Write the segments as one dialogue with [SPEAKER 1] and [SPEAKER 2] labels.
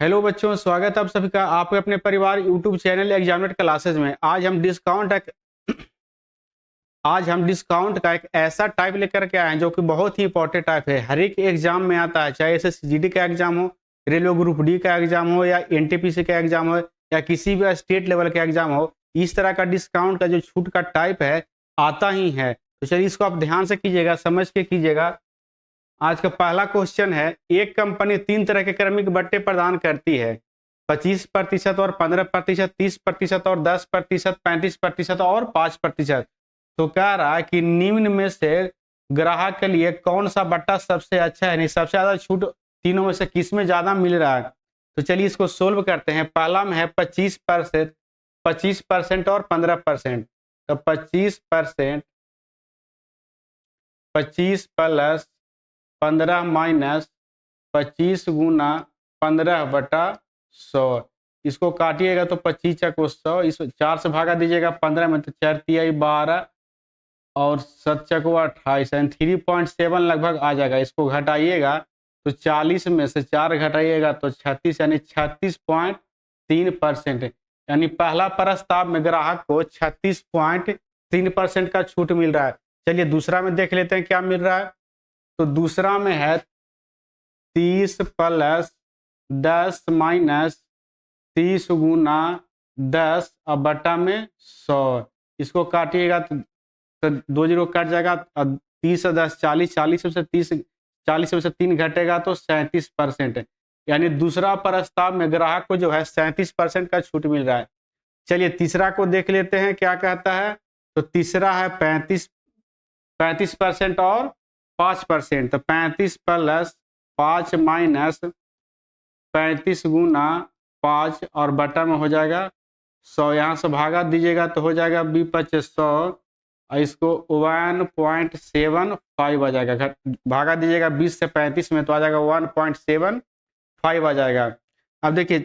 [SPEAKER 1] Hello बच्चों, स्वागत है आप सभी का आपके अपने परिवार यूट्यूब चैनल एग्जामिनेट क्लासेस में। आज हम डिस्काउंट का एक ऐसा टाइप लेकर के आए हैं जो कि बहुत ही इंपॉर्टेंट टाइप है। हर एक एग्जाम में आता है, चाहे एसएससी जीडी का एग्जाम हो, रेलवे ग्रुप डी का एग्जाम हो, या एनटीपीसी का एग्जाम हो, या किसी भी स्टेट लेवल का एग्जाम हो। इस तरह का डिस्काउंट का जो छूट का टाइप है आता ही है। तो चलिए इसको आप ध्यान से कीजिएगा, समझ के कीजिएगा। आज का पहला क्वेश्चन है, एक कंपनी तीन तरह के क्रमिक बट्टे प्रदान करती है, 25% और 15%, 30% और 10%, 35% और 5%। तो कह रहा है कि निम्न में से ग्राहक के लिए कौन सा बट्टा सबसे अच्छा है, नहीं सबसे ज्यादा छूट तीनों में से किस में ज्यादा मिल रहा है। तो चलिए इसको सोल्व करते हैं। पहला में है 25%, 25% और 15%। तो 25%, 25 प्लस 15 माइनस 25 गुना 15/100। इसको काटिएगा तो 25 को 100, इस 4 से भागा दीजिएगा 15 में, तो 4 तिहाई 12 और 7 चको 28, यानी 3.7 लगभग आ जाएगा। इसको घटाइएगा तो 40 में से 4 घटाइएगा तो 36, यानी 36.3%। यानी पहला प्रस्ताव में ग्राहक को 36.3% का छूट मिल रहा है। चलिए दूसरा में देख लेते हैं क्या मिल रहा है। तो दूसरा में है 30 प्लस 10 माइनस 30 गुना 10 और बटा में 100। इसको काटिएगा तो 2 जीरो कट जाएगा। 30 और 10 40, 40 में से 30, 40 में से 3 घटेगा तो 37%। यानी दूसरा प्रस्ताव में ग्राहक को जो है 37% का छूट मिल रहा है। चलिए तीसरा को देख लेते हैं क्या कहता है। तो तीसरा है 35% और 5%। तो 35 प्लस 5 माइनस 35 गुना 5 और बटा में हो जाएगा 100। यहाँ से भागा दीजिएगा तो हो जाएगा 20×100 और इसको 1.75 आ जाएगा। भागा दीजिएगा 20 से 35 में तो आ जाएगा 1.75 आ जाएगा। अब देखिए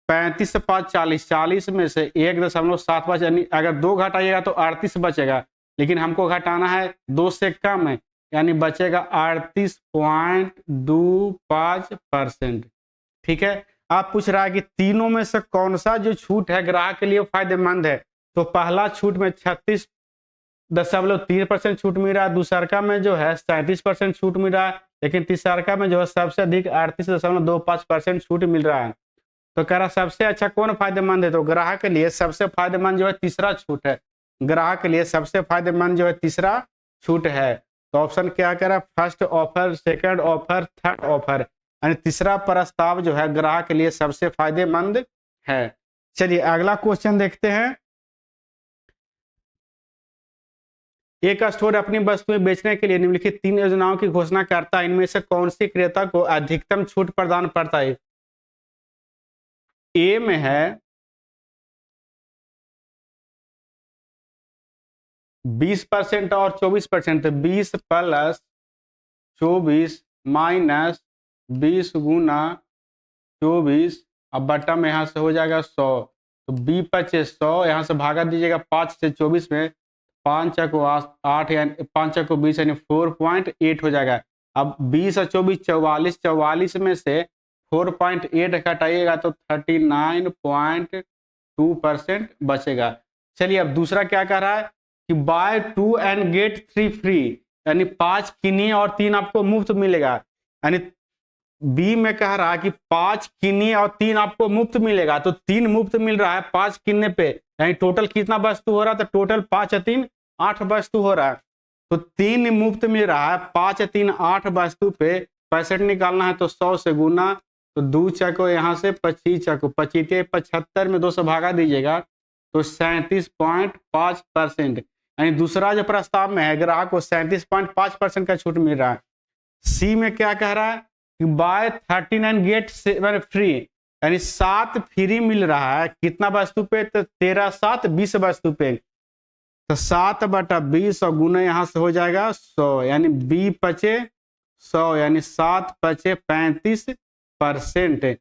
[SPEAKER 1] 35 से 5 40, 40 में से 1.75, यानी अगर 2 घटाइएगा तो 38 बचेगा, लेकिन हमको घटाना है 2 से कम है, यानी बचेगा 38.25%। ठीक है। आप पूछ रहा है कि तीनों में से कौन सा जो छूट है ग्राहक के लिए फायदेमंद है। तो पहला छूट में 36.3% छूट मिल रहा है, दूसरका में जो है 37% छूट मिल रहा है, लेकिन तीसरका में जो है सबसे अधिक 38.25% छूट मिल रहा है। तो कह रहा सबसे अच्छा कौन फायदेमंद है। तो ग्राहक के लिए सबसे फायदेमंद जो है तीसरा छूट है। ग्राहक के लिए सबसे फायदेमंद जो है तीसरा छूट है। तो ऑप्शन क्या कह रहा है, first offer, second offer, third offer, यानी तीसरा प्रस्ताव जो है ग्राहक के लिए सबसे फायदेमंद है। चलिए अगला क्वेश्चन देखते हैं। एक स्टोर अपनी वस्तुएं बेचने के लिए निम्नलिखित 3 योजनाओं की घोषणा करता है, इनमें से कौन सी क्रेता को अधिकतम छूट प्रदान करता है। ए में है 20% और 24%। 20 प्लस 24 माइनस 20 गुना 24 अब बटा में यहाँ से हो जाएगा 100। तो 20×100, यहाँ से भागा दीजिएगा 5 से 24 में, 5 को 8 यानी 5 को 20 यानी 4.8 हो जाएगा। अब 20 और 24 44, 44 में से 4.8 घटाइएगा तो 39.2% बचेगा। चलिए अब दूसरा क्या कह रहा है कि बाय 2 एंड गेट 3 फ्री, यानी 5 किनिए और 3 आपको मुफ्त मिलेगा। यानी बी में कह रहा है कि 5 किनिए और 3 आपको मुफ्त मिलेगा। तो 3 मुफ्त मिल रहा है 5 किनने पे, यानी टोटल कितना वस्तु हो रहा है। तो टोटल 5 और 3 8 वस्तु हो रहा है। तो 3 मुफ्त मिल रहा है, 5 और 3 8 वस्तु पे 65 निकालना है तो 100 से गुना, तो 2 चको यहाँ से 25 चको 25 75 में 2 से भागा दीजिएगा तो 37.5%। यानी दूसरा जो प्रस्ताव में है ग्राहक को 37.5% का छूट मिल रहा है। सी में क्या कह रहा है कि बाय 39 गेट 7 फ्री, यानी 7 फ्री मिल रहा है कितना वस्तु पे। तो 13 7 20 वस्तु पे, तो 7/20 और गुना यहाँ से हो जाएगा 100, यानी 20×100 यानी 7×35%।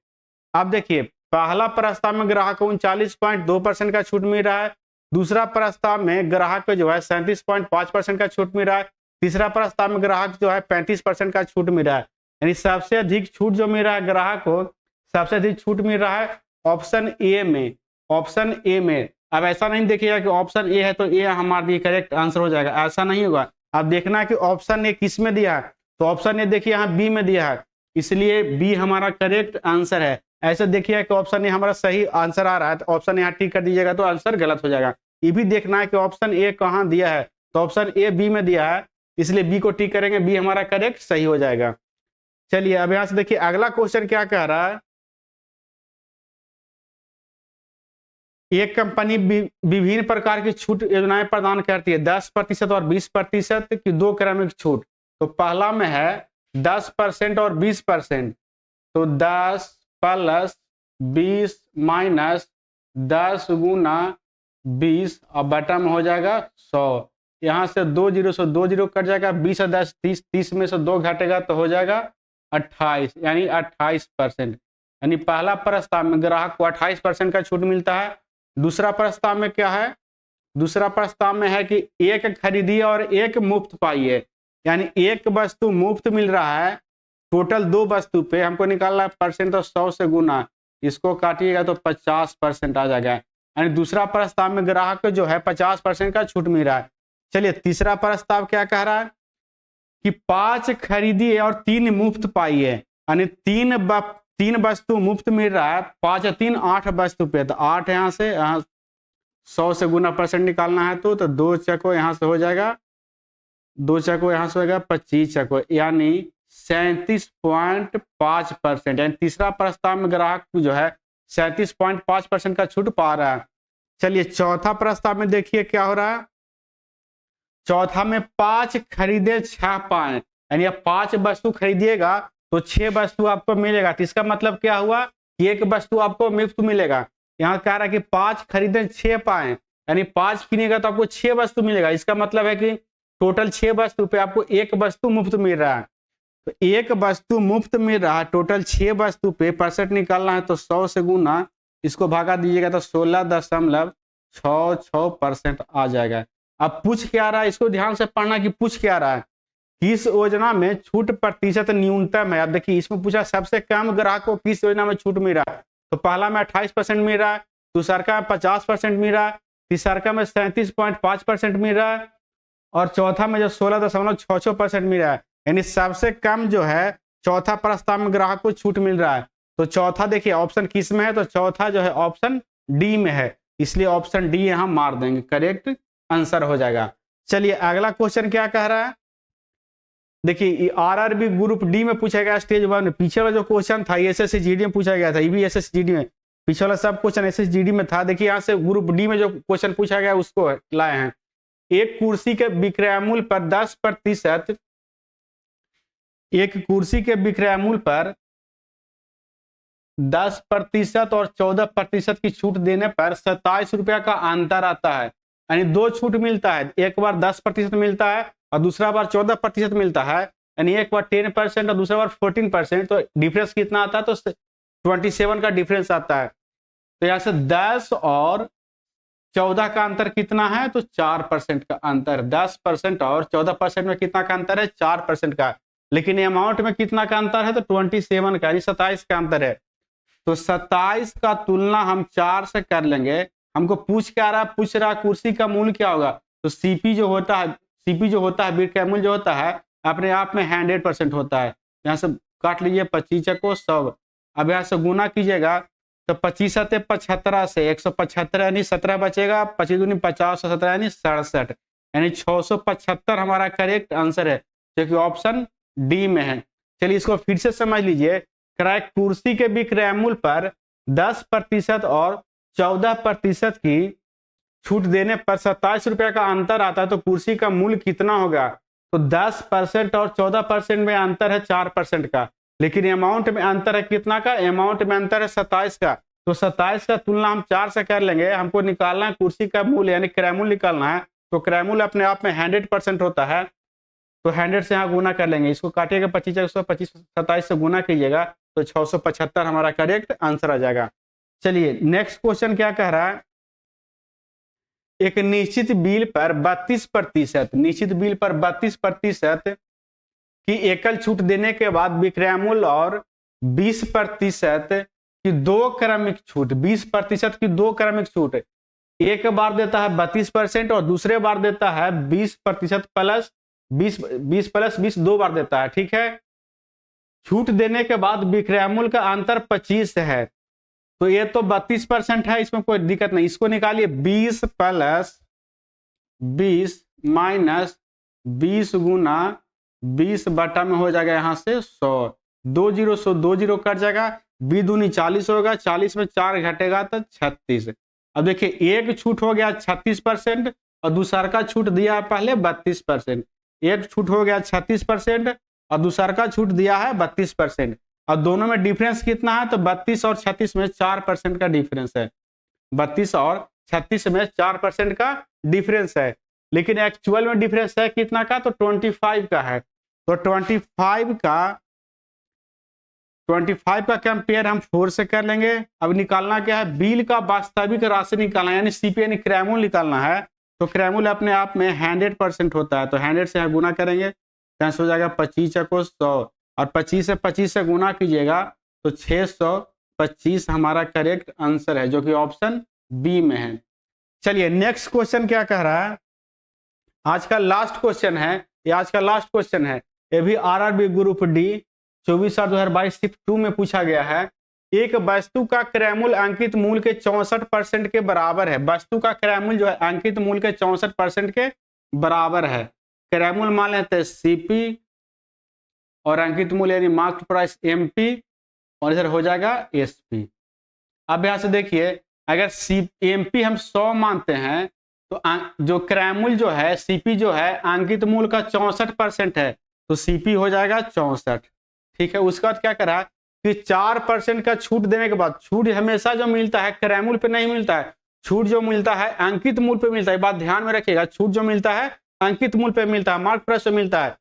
[SPEAKER 1] अब देखिए पहला प्रस्ताव में ग्राहक को 39.2% का छूट मिल रहा है, दूसरा प्रस्ताव में ग्राहक को जो है 37.5% का छूट मिल रहा है, तीसरा प्रस्ताव में ग्राहक जो है 35% का छूट मिल रहा है। यानी सबसे अधिक छूट जो मिल रहा है ग्राहक को सबसे अधिक छूट मिल रहा है ऑप्शन ए में, ऑप्शन ए में। अब ऐसा नहीं देखिएगा कि ऑप्शन ए है तो ए हमारे लिए करेक्ट आंसर हो जाएगा, ऐसा नहीं होगा। अब देखना है कि ऑप्शन ए किस में दिया है, तो ऑप्शन ए देखिए यहाँ बी में दिया है, इसलिए बी हमारा करेक्ट आंसर है। ऐसे देखिए कि ऑप्शन ए हमारा सही आंसर आ रहा है, तो ऑप्शन यहाँ टिक कर दीजिएगा तो आंसर गलत हो जाएगा। ये भी देखना है कि ऑप्शन ए कहाँ दिया है, तो ऑप्शन ए बी में दिया है, इसलिए बी को टिक करेंगे, बी हमारा करेक्ट सही हो जाएगा। चलिए अब यहाँ से देखिए अगला क्वेश्चन क्या कह रहा है। एक कंपनी विभिन्न प्रकार की छूट योजनाएं प्रदान करती है, 10% और 20% की दो क्रमिक छूट। तो पहला में है 10% और 20%, तो 10 प्लस 20 माइनस 10 गुना 20 और बटा में हो जाएगा 100। यहाँ से 2 जीरो से 2 जीरो कट जाएगा, 20 और 10 30, 30 में से 2 घटेगा तो हो जाएगा 28, यानी 28%। यानी पहला प्रस्ताव में ग्राहक को 28% का छूट मिलता है। दूसरा प्रस्ताव में क्या है, दूसरा प्रस्ताव में है कि एक खरीदी और एक मुफ्त पाई है, यानी एक वस्तु मुफ्त मिल रहा है, टोटल 2 वस्तु पे हमको निकालना है परसेंट, तो 100 से गुना इसको काटिएगा तो 50% आ जाएगा। यानी दूसरा प्रस्ताव में ग्राहक को जो है 50% का छूट मिल रहा है। चलिए तीसरा प्रस्ताव क्या कह रहा है कि 5 खरीदी और 3 मुफ्त पाई है, यानी 3 वस्तु मुफ्त मिल रहा है, 5 3 8 वस्तु पे, तो 8 यहाँ से 100 से गुना परसेंट निकालना है तो 2 चको यहाँ से हो जाएगा, 2 चको यहाँ से होगा 25 चको, यानी 37.5%। यानी तीसरा प्रस्ताव में ग्राहक जो है 37.5% का छूट पा रहा है। चलिए चौथा प्रस्ताव में देखिए क्या हो रहा है। चौथा में 5 खरीदे 6 पाए, यानी आप 5 वस्तु खरीदिएगा तो 6 वस्तु आपको मिलेगा। तो इसका मतलब क्या हुआ कि एक वस्तु आपको मुफ्त मिलेगा। यहाँ कह रहा है कि 5 खरीदे 6 पाए, यानी 5 किनेगा तो आपको 6 वस्तु मिलेगा। इसका मतलब है कि टोटल 6 वस्तु पे आपको एक वस्तु मुफ्त मिल रहा है। तो एक वस्तु मुफ्त मिल रहा है, टोटल 6 वस्तु पे परसेंट निकालना है तो 100 से गुना इसको भागा दीजिएगा तो 16.66% आ जाएगा। अब पूछ क्या रहा है, इसको ध्यान से पढ़ना कि पूछ क्या रहा है। किस योजना में छूट प्रतिशत न्यूनतम है। अब देखिए इसमें पूछा सबसे कम ग्राहक को किस योजना में छूट मिल रहा है, तो पहला में 28% मिल रहा है, दूसरा का 50% मिल रहा है, तीसरा का में 37.5% मिल रहा है, और चौथा में जो 16.66% मिल रहा है। यानी सबसे कम जो है चौथा प्रस्ताव में ग्राहक को छूट मिल रहा है। तो चौथा देखिए ऑप्शन किस में है, तो चौथा जो है ऑप्शन डी में है, इसलिए ऑप्शन डी यहाँ मार देंगे, करेक्ट आंसर हो जाएगा। चलिए अगला क्वेश्चन क्या कह रहा है। देखिए आरआरबी ग्रुप डी में पूछा गया स्टेज 1 में, पीछे वाला जो क्वेश्चन था एसएससीजीडी में पूछा गया था, ये भी एसएससीजीडी में, पीछे वाला सब क्वेश्चन एसएससीजीडी में था। देखिए यहाँ से ग्रुप डी में जो क्वेश्चन पूछा गया उसको लाए हैं। एक कुर्सी के विक्रय मूल्य पर 10%, एक कुर्सी के विक्रय मूल्य पर 10% और 14% की छूट देने पर 27 रुपया का अंतर आता है। यानी 2 छूट मिलता है, एक बार 10% मिलता है और दूसरा बार 14% मिलता है, यानी एक बार 10% और दूसरा बार 14%। तो डिफरेंस कितना आता है, तो 27 का डिफरेंस आता है। तो यहाँ से 10 और 14 का अंतर कितना है, तो 4% का अंतर। 10% और 14% में कितना का अंतर है, 4% का। लेकिन अमाउंट में कितना का अंतर है, तो 27 का, यानी 27 का अंतर है। तो 27 का तुलना हम 4 से कर लेंगे। हमको पूछ क्या रहा है, पूछ रहा कुर्सी का मूल्य क्या होगा, तो सीपी जो होता है, सीपी जो होता है विक्रय मूल्य जो होता है अपने आप में 100% होता है। यहाँ से काट लीजिए 25 को 100, अब यहाँ से गुना कीजिएगा तो 25 75 से 175, यानी 17 बचेगा, 25 दूनी 50 से 17 यानी 67, यानी 675 हमारा करेक्ट आंसर है, जो कि ऑप्शन डी में है। चलिए इसको फिर से समझ लीजिए। कुर्सी के विक्रय मूल्य पर 10% और 14% की छूट देने पर 27 रुपया का अंतर आता है, तो कुर्सी का मूल्य कितना होगा, तो 10% और 14% में अंतर है 4% का, लेकिन अमाउंट में अंतर है कितना का, अमाउंट में अंतर है 27 का। तो 27 का तुलना हम 4 से कर लेंगे। हमको निकालना है कुर्सी का मूल्य, यानी क्रय मूल्य निकालना है, तो क्रय मूल्य अपने आप में 100% होता है, तो 100 से यहाँ गुना कर लेंगे। इसको काटिएगा 25 27 से गुना कीजिएगा तो 675 हमारा करेक्ट आंसर आ जाएगा। चलिए नेक्स्ट क्वेश्चन क्या कह रहा है। एक निश्चित बिल पर 32%, निश्चित बिल पर 32% की एकल छूट देने के बाद विक्रय मूल्य और 20% कि 2 क्रमिक छूट, 20% की 2 क्रमिक छूट, एक बार देता है 32% और दूसरे बार देता है 20% प्लस 20 प्लस 20 2 बार देता है। ठीक है, छूट देने के बाद विक्रय मूल्य का अंतर 25 है, तो ये तो 32% है, इसमें कोई दिक्कत नहीं। इसको निकालिए 20 प्लस 20 माइनस 20 गुना 20 बटा में हो जाएगा यहाँ से 100, 2 जीरो 100, 2 जीरो कट जाएगा, 20 दूनी 40 होगा, 40 में 4 घटेगा तो 36। अब देखिए एक छूट हो गया 36% और दूसरा का छूट दिया है पहले 32%। एक छूट हो गया 36% और दूसरा का छूट दिया है 32%। और दोनों में डिफरेंस कितना है, तो 32 और 36 में 4% का डिफरेंस है। 32 और 36 में 4% का डिफरेंस है, लेकिन एक्चुअल में डिफरेंस है कितना का, तो 25 का है। तो 25 का कंपेयर हम 4 से कर लेंगे। अब निकालना क्या है, बिल का वास्तविक राशि निकालना है, यानी सीपी यानी क्रय मूल्य निकालना है। तो क्रय मूल्य अपने आप में 100% होता है, तो 100 से गुना करेंगे, कैंसिल हो जाएगा 25 को 100 और 25 से गुना कीजिएगा तो 625 हमारा करेक्ट आंसर है, जो कि ऑप्शन बी में है। चलिए नेक्स्ट क्वेश्चन क्या कह रहा है, आज का लास्ट क्वेश्चन है, ये आज का लास्ट क्वेश्चन है। ये भी आरआरबी ग्रुप डी 24/2022 शिफ्ट 2 में पूछा गया है। एक वस्तु का क्रय मूल्य अंकित मूल्य के 64% के बराबर है। वस्तु का क्रय मूल्य जो है अंकित मूल्य के 64% के बराबर है। क्रय मूल्य मान लेते हैं सीपी और अंकित मूल्य यानी मार्केट प्राइस एमपी और इधर हो जाएगा एसपी। अब यहां से देखिए, अगर एमपी हम 100 मानते हैं तो जो क्रय मूल्य जो है सीपी जो है अंकित मूल्य का 64% है, तो सीपी हो जाएगा 64। ठीक है, उसके बाद क्या करा कि 4% का छूट देने के बाद, छूट हमेशा जो मिलता है क्रय मूल्य पे नहीं मिलता है, छूट जो मिलता है अंकित मूल्य पे मिलता है। बात ध्यान में रखिएगा, छूट जो मिलता है अंकित मूल्य पे मिलता है, मार्केट प्राइस पे मिलता है।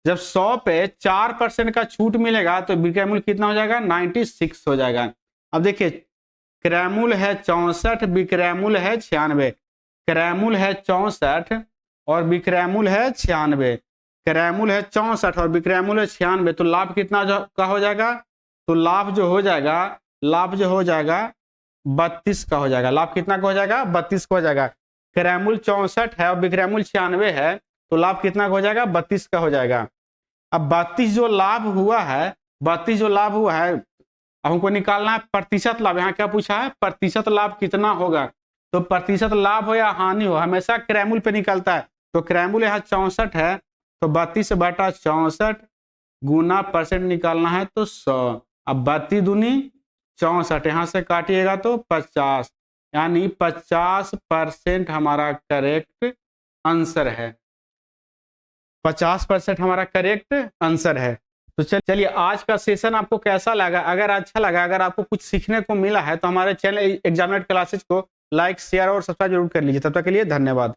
[SPEAKER 1] जब 100 पे 4% का छूट मिलेगा तो विक्रय मूल्य कितना हो जाएगा, 96 हो जाएगा। अब देखिए क्रय मूल्य है 64, विक्रय मूल्य है 96। क्रय मूल्य है 64 और विक्रय मूल्य है 96। क्रय मूल्य है 64 और विक्रय मूल्य है 96, तो लाभ कितना का हो जाएगा, तो लाभ जो हो जाएगा 32 का हो जाएगा। लाभ कितना का हो जाएगा, 32 का हो जाएगा। क्रय मूल्य 64 है और विक्रय मूल्य 96 है, तो लाभ कितना का हो जाएगा, 32 का हो जाएगा। अब 32 जो लाभ हुआ है, 32 जो लाभ हुआ है, अब हमको निकालना है प्रतिशत लाभ। यहाँ क्या पूछा है, प्रतिशत लाभ कितना होगा, तो प्रतिशत लाभ हो या हानि हो हमेशा क्रय मूल्य पे निकलता है। तो क्रय मूल्य यहाँ 64 है, तो 32 बटा 64 गुना परसेंट निकालना है तो 100। अब 32 दूनी 64, यहाँ से काटिएगा तो 50, यानी 50% हमारा करेक्ट आंसर है। 50% हमारा करेक्ट आंसर है। तो चलिए आज का सेशन आपको कैसा लगा, अगर अच्छा लगा, अगर आपको कुछ सीखने को मिला है तो हमारे चैनल एग्जामिनेट क्लासेज को लाइक शेयर और सब्सक्राइब जरूर कर लीजिए। तब तक के लिए धन्यवाद।